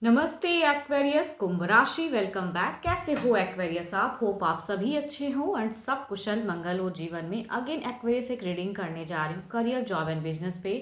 नमस्ते एक्वेरियस कुंभ राशि। Welcome back. कैसे हो एक्वेरियस? आप होप आप सभी अच्छे हो एंड सब कुशल मंगल हो जीवन में। अगेन एक्वेरियस एक रीडिंग करने जा रही हूँ करियर, जॉब एंड बिजनेस पे।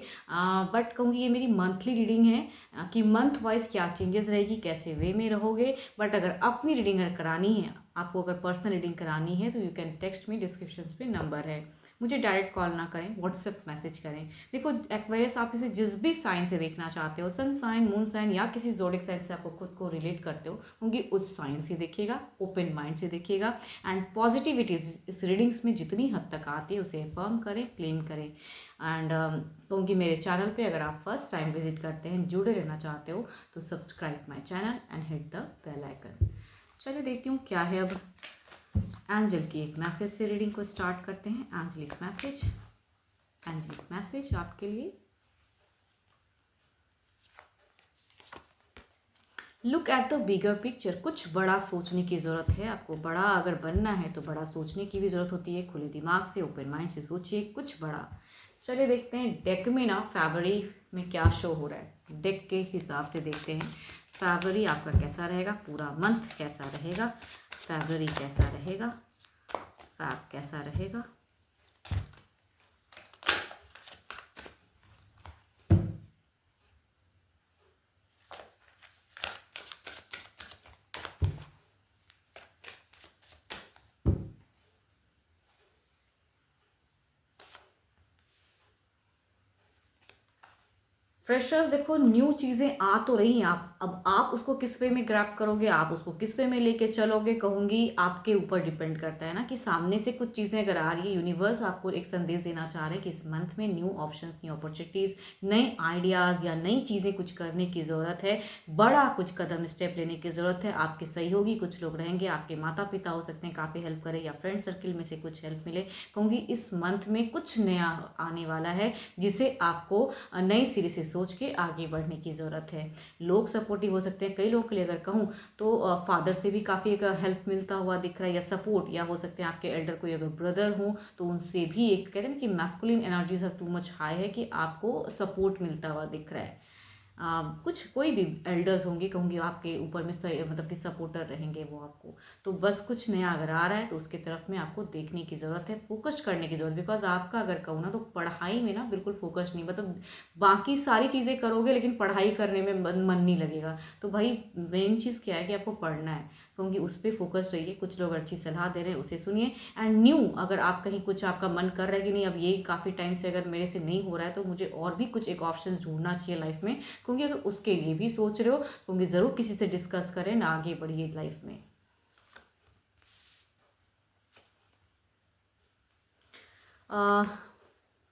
बट कहूँगी ये मेरी मंथली रीडिंग है कि मंथ वाइज क्या चेंजेस रहेगी, कैसे वे में रहोगे। बट अगर अपनी रीडिंग अगर करानी है आपको, अगर पर्सनल रीडिंग करानी है तो you can text me, description पे नंबर है। मुझे डायरेक्ट कॉल ना करें, व्हाट्सएप मैसेज करें। देखो एक्वेरियस, आप इसे जिस भी साइन से देखना चाहते हो, सन साइन, मून साइन या किसी जोडिक साइन से आपको खुद को रिलेट करते हो, क्योंकि उस साइन से देखिएगा, ओपन माइंड से देखिएगा। एंड पॉजिटिविटी इस रीडिंग्स में जितनी हद तक आती है उसे अफर्म करें, क्लेम करें। एंड क्योंकि मेरे चैनल पे अगर आप फर्स्ट टाइम विजिट करते हैं, जुड़े रहना चाहते हो, तो subscribe my channel and hit the bell icon. चलिए देखती हूँ क्या है अब। एंजल की एक मैसेज से रीडिंग को स्टार्ट करते हैं। एंजलिक मैसेज, एंजलिक मैसेज आपके लिए। Look at the bigger picture. कुछ बड़ा सोचने की ज़रूरत है आपको। बड़ा अगर बनना है तो बड़ा सोचने की भी ज़रूरत होती है। खुले दिमाग से, ओपन माइंड से सोचिए कुछ बड़ा। चलिए देखते हैं डेक में ना फरवरी में क्या शो हो रहा है। डेक के हिसाब से देखते हैं फरवरी आपका कैसा रहेगा, पूरा मंथ कैसा रहेगा, फरवरी कैसा रहेगा, फैब कैसा रहेगा। फ्रेशर्स, देखो न्यू चीज़ें आ तो रही हैं। आप अब आप उसको किस वे में ग्रैब करोगे, आप उसको किस वे में लेके चलोगे, कहूँगी आपके ऊपर डिपेंड करता है ना। कि सामने से कुछ चीज़ें अगर आ रही है, यूनिवर्स आपको एक संदेश देना चाह रहे हैं कि इस मंथ में न्यू ऑप्शंस, न्यू अपॉर्चुनिटीज़, नए आइडियाज़ या नई चीज़ें कुछ करने की ज़रूरत है। बड़ा कुछ कदम, स्टेप लेने की ज़रूरत है। आपके सहयोगी कुछ लोग रहेंगे, आपके माता पिता हो सकते हैं, काफ़ी हेल्प करें, या फ्रेंड सर्किल में से कुछ हेल्प मिले। कहूँगी इस मंथ में कुछ नया आने वाला है जिसे आपको नई सिरे से सोच के आगे बढ़ने की ज़रूरत है। लोग सपोर्टिव हो सकते हैं। कई लोगों के लिए अगर कहूँ तो फादर से भी काफ़ी एक हेल्प मिलता हुआ दिख रहा है, या सपोर्ट, या हो सकते हैं आपके एल्डर कोई अगर ब्रदर हो तो उनसे भी एक कहते हैं ना कि masculine energies of too much high है, कि आपको सपोर्ट मिलता हुआ दिख रहा है। कुछ कोई भी एल्डर्स होंगे, कहूँगी आपके ऊपर में मतलब कि सपोर्टर रहेंगे वो आपको। तो बस कुछ नया अगर आ रहा है तो उसके तरफ में आपको देखने की ज़रूरत है, फोकस करने की ज़रूरत। बिकॉज आपका अगर कहूँ ना तो पढ़ाई में ना बिल्कुल फोकस नहीं, मतलब बाकी सारी चीज़ें करोगे लेकिन पढ़ाई करने में मन नहीं लगेगा। तो भाई मेन चीज़ क्या है कि आपको पढ़ना है, क्योंकि उस पर फोकस रहिए। कुछ लोग अच्छी सलाह दे रहे हैं, उसे सुनिए। एंड न्यू अगर आप कहीं कुछ आपका मन कर रहा है कि नहीं, अब ये काफ़ी टाइम से अगर मेरे से नहीं हो रहा है तो मुझे और भी कुछ एक ऑप्शन ढूंढना चाहिए लाइफ में, क्योंकि अगर उसके लिए भी सोच रहे हो, क्योंकि ज़रूर किसी से डिस्कस करें ना, आगे बढ़िए लाइफ में।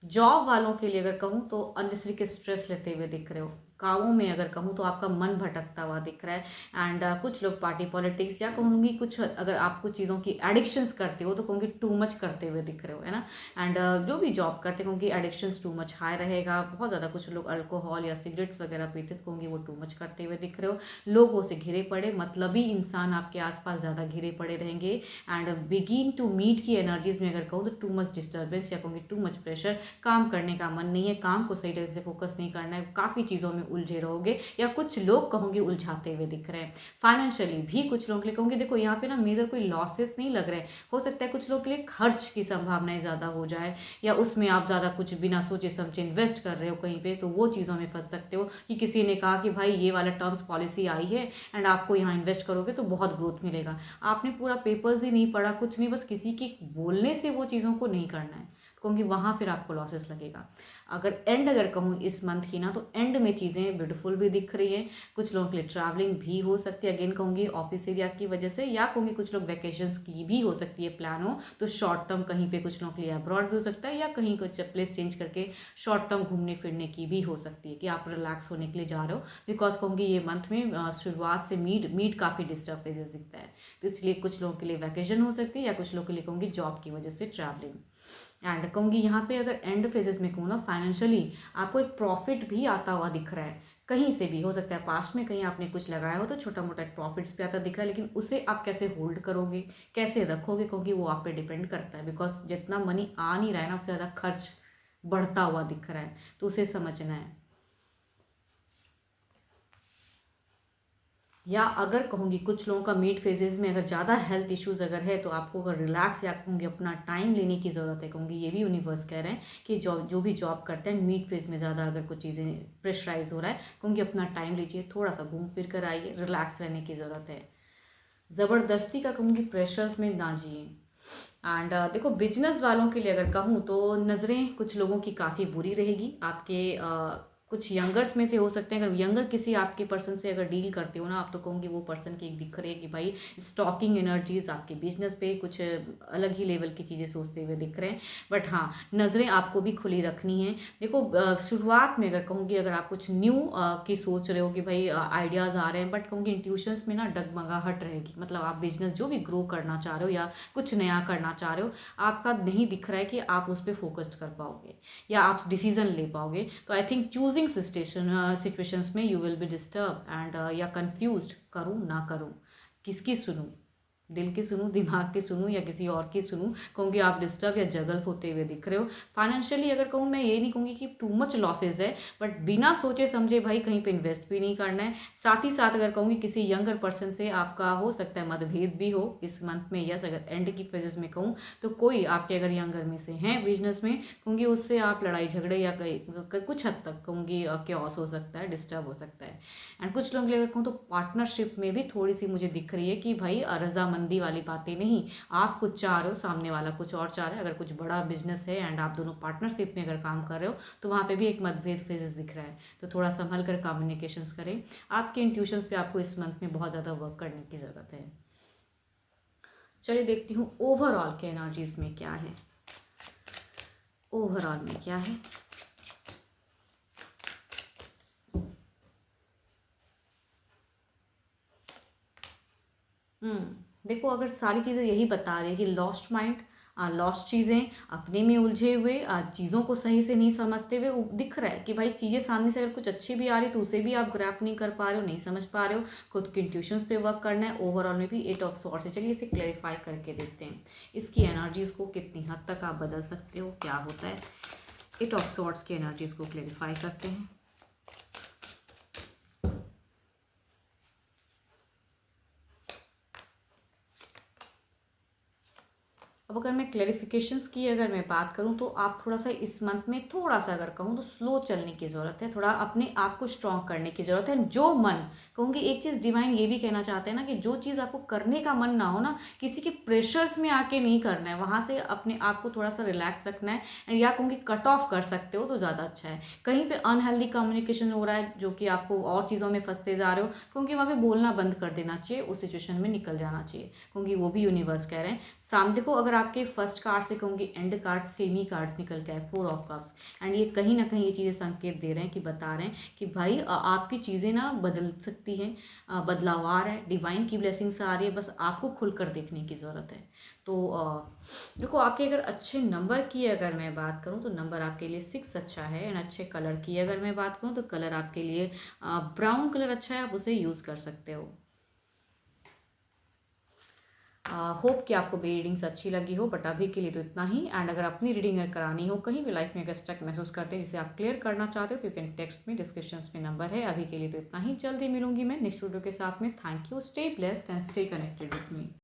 जॉब वालों के लिए अगर कहूँ तो अननेसेसरी के स्ट्रेस लेते हुए दिख रहे हो। कामों में अगर कहूँ तो आपका मन भटकता हुआ दिख रहा है। एंड कुछ लोग पार्टी पॉलिटिक्स, या कहूँगी कुछ अगर आप कुछ चीज़ों की एडिक्शंस करते हो तो कहूँगी टू मच करते हुए दिख रहे हो, है ना। एंड जो भी जॉब करते कहूँगी एडिक्शंस टू मच हाई रहेगा। बहुत ज़्यादा कुछ लोग अल्कोहल या सिगरेट्स वगैरह पीते तो कहूँगी वो टू मच करते हुए दिख रहे हो। लोगों से घिरे पड़े, मतलबी इंसान आपके आसपास ज़्यादा घिरे पड़े रहेंगे। एंड बिगिन टू मीट की एनर्जीज में अगर कहूँ तो टू मच डिस्टर्बेंस, या कहूँगी टू मच प्रेशर। काम करने का मन नहीं है, काम को सही तरह से फोकस नहीं करना है, काफ़ी चीज़ों में उलझे रहोगे, या कुछ लोग कहूँगी उलझाते हुए दिख रहे हैं। फाइनेंशियली भी कुछ लोगों के लिए कहूँगी, देखो यहाँ पे ना मेजर कोई लॉसेस नहीं लग रहे। हो सकता है कुछ लोगों के लिए खर्च की संभावनाएं ज़्यादा हो जाए, या उसमें आप ज़्यादा कुछ बिना सोचे समझे इन्वेस्ट कर रहे हो कहीं पे, तो वो चीज़ों में फंस सकते हो। कि किसी ने कहा कि भाई ये वाला टर्म्स पॉलिसी आई है एंड आपको यहाँ इन्वेस्ट करोगे तो बहुत ग्रोथ मिलेगा। आपने पूरा पेपर्स ही नहीं पढ़ा, कुछ नहीं, बस किसी के बोलने से वो चीज़ों को नहीं करना है, कहूँगी वहाँ फिर आपको लॉसेस लगेगा। अगर कहूँ इस मंथ की ना, तो एंड में चीज़ें ब्यूटीफुल भी दिख रही है। कुछ लोगों के लिए ट्रैवलिंग भी हो सकती है, अगेन कहूँगी ऑफिस एरिया की वजह से, या कहूँगी कुछ लोग वैकेशंस की भी हो सकती है प्लान हो, तो शॉर्ट टर्म कहीं पे कुछ लोगों के लिए अब्रॉड भी हो सकता है, या कहीं कुछ प्लेस चेंज करके शॉर्ट टर्म घूमने फिरने की भी हो सकती है, कि आप रिलैक्स होने के लिए जा रहे हो। बिकॉज कहूँगी ये मंथ में शुरुआत से मीड काफ़ी डिस्टर्ब फेजेस दिखता है, तो इसलिए कुछ लोगों के लिए वैकेशन हो सकती है, या कुछ लोगों के लिए कहूँगी जॉब की वजह से ट्रैवलिंग। एंड कहूँगी यहाँ पे अगर एंड फेजेस में कहूँ ना, फाइनेंशियली आपको एक प्रॉफिट भी आता हुआ दिख रहा है। कहीं से भी हो सकता है, पास्ट में कहीं आपने कुछ लगाया हो तो छोटा मोटा एक प्रॉफिट्स भी आता दिख रहा है, लेकिन उसे आप कैसे होल्ड करोगे, कैसे रखोगे, क्योंकि वो आप पे डिपेंड करता है। बिकॉज जितना मनी आ नहीं रहा है ना, उससे ज़्यादा खर्च बढ़ता हुआ दिख रहा है, तो उसे समझना है। या अगर कहूँगी कुछ लोगों का मिड फेजेज़ में अगर ज़्यादा हेल्थ इश्यूज़ अगर है, तो आपको अगर रिलैक्स या कहूँगी अपना टाइम लेने की ज़रूरत है, कहूँगी ये भी यूनिवर्स कह रहे हैं कि जो भी जॉब करते हैं मिड फेज़ में ज़्यादा अगर कुछ चीज़ें प्रेशराइज़ हो रहा है, कहूँगी अपना टाइम लीजिए, थोड़ा सा घूम फिर कर आइए, रिलैक्स रहने की ज़रूरत है। ज़बरदस्ती का कहूँगी प्रेशर्स में ना जिए। एंड देखो बिजनेस वालों के लिए अगर कहूँ तो नज़रें कुछ लोगों की काफ़ी बुरी रहेगी आपके कुछ यंगर्स में से हो सकते हैं। अगर यंगर किसी आपके पर्सन से अगर डील करते हो ना आप, तो कहूँगी वो पर्सन की एक दिख रही है कि भाई स्टॉकिंग एनर्जीज आपके बिजनेस पे कुछ अलग ही लेवल की चीज़ें सोचते हुए दिख रहे हैं। बट हाँ, नज़रें आपको भी खुली रखनी है। देखो शुरुआत में अगर कहूँगी अगर आप कुछ न्यू की सोच रहे हो कि भाई आइडियाज़ आ रहे हैं, बट कहूँगी इंट्यूशंस में ना डगमगाहट रहेगी। मतलब आप बिजनेस जो भी ग्रो करना चाह रहे हो या कुछ नया करना चाह रहे हो, आपका नहीं दिख रहा है कि आप उस पर फोकस्ड कर पाओगे या आप डिसीजन ले पाओगे। तो आई थिंक चूजिंग सिचुएशंस में you will be disturb and या कंफ्यूज्ड, करूँ ना करूँ, किसकी सुनूँ, दिल की सुनूँ, दिमाग की सुनूँ या किसी और की सुनूँ, कहूँगी आप डिस्टर्ब या जगल होते हुए दिख रहे हो। फाइनेंशियली अगर कहूँ, मैं ये नहीं कहूँगी कि टू मच लॉसेज है, बट बिना सोचे समझे भाई कहीं पे इन्वेस्ट भी नहीं करना है। साथ ही साथ अगर कहूँगी किसी यंगर पर्सन से आपका हो सकता है मतभेद भी हो इस मंथ में। यस, अगर एंड की फेजेस में कहूँ तो कोई आपके अगर यंगर में से हैं बिजनेस में, कहूँगी उससे आप लड़ाई झगड़े या कुछ हद तक कहूँगी क्योस हो सकता है, डिस्टर्ब हो सकता है। एंड कुछ लोग अगर कहूँ तो पार्टनरशिप में भी थोड़ी सी मुझे दिख रही है कि भाई रजामंदी वाली बातें नहीं, आप कुछ चाह रहे हो, सामने वाला कुछ और चाह रहा है। अगर कुछ बड़ा बिजनेस है एंड आप दोनों पार्टनरशिप में अगर काम कर रहे हो, तो वहाँ पे भी एक मतभेद फेजेस दिख रहा है। तो थोड़ा संभल कर कम्युनिकेशंस करें। आपके इंट्यूशंस पे आपको इस मंथ में बहुत ज़्यादा वर्क करने की ज़रूरत है। चलिए देखती हूँ ओवरऑल के एनर्जीज में क्या है। ओवरऑल में क्या है। देखो अगर सारी चीज़ें यही बता रही है कि लॉस्ट माइंड, लॉस्ट चीज़ें, अपने में उलझे हुए, चीज़ों को सही से नहीं समझते हुए, दिख रहा है कि भाई चीज़ें सामने से अगर कुछ अच्छी भी आ रही तो उसे भी आप ग्रैप नहीं कर पा रहे हो, नहीं समझ पा रहे हो। खुद के इंट्यूशंस पे वर्क करना है। ओवरऑल में भी 8 ऑफ सॉर्ड्स है। चलिए इसे क्लैरिफाई करके देखते हैं, इसकी एनर्जीज़ को कितनी हद तक आप बदल सकते हो, क्या होता है। 8 ऑफ सॉर्ड्स की एनर्जीज़ को क्लैरिफाई करते हैं। अब अगर मैं क्लैरिफिकेशंस की अगर मैं बात करूं, तो आप थोड़ा सा इस मंथ में थोड़ा सा अगर कहूं तो स्लो चलने की ज़रूरत है। थोड़ा अपने आप को स्ट्रॉन्ग करने की ज़रूरत है। जो मन, कहूँगी एक चीज़ डिवाइन ये भी कहना चाहते हैं ना कि जो चीज़ आपको करने का मन ना हो ना, किसी के प्रेशर्स में आके नहीं करना है, वहाँ से अपने आप को थोड़ा सा रिलैक्स रखना है। एंड या कहूँगी कट ऑफ कर सकते हो तो ज़्यादा अच्छा है। कहीं पर अनहेल्दी कम्युनिकेशन हो रहा है जो कि आपको और चीज़ों में फंसते जा रहे हो, क्योंकि वहाँ पर बोलना बंद कर देना चाहिए, उस सिचुएशन में निकल जाना चाहिए, क्योंकि वो भी यूनिवर्स कह रहे हैं। सामने देखो अगर आपके फर्स्ट कार्ड से कहूँगी एंड कार्ड, सेमी कार्ड्स निकल के आए, 4 ऑफ कप्स। एंड ये कहीं ना कहीं ये चीज़ें संकेत दे रहे हैं कि बता रहे हैं कि भाई आपकी चीज़ें ना बदल सकती हैं, बदलाव आ रहा है, डिवाइन की ब्लेसिंग्स आ रही है, बस आपको खुलकर देखने की ज़रूरत है। तो देखो आपके अगर अच्छे नंबर की अगर मैं बात करूँ तो नंबर आपके लिए 6 अच्छा है। एंड अच्छे कलर की अगर मैं बात करूँ तो कलर आपके लिए ब्राउन कलर अच्छा है, आप उसे यूज़ कर सकते हो। होप कि आपको मेरी रीडिंग्स अच्छी लगी हो, बट अभी के लिए तो इतना ही। एंड अगर अपनी रीडिंग अगर करानी हो, कहीं भी लाइफ में अगर स्टक महसूस करते हैं जिसे आप क्लियर करना चाहते हो, तो यू कैन टेक्स्ट में, डिस्क्रिप्शन में नंबर है। अभी के लिए तो इतना ही, जल्दी मिलूंगी मैं नेक्स्ट वीडियो के साथ में। Thank you, stay blessed and stay connected with me.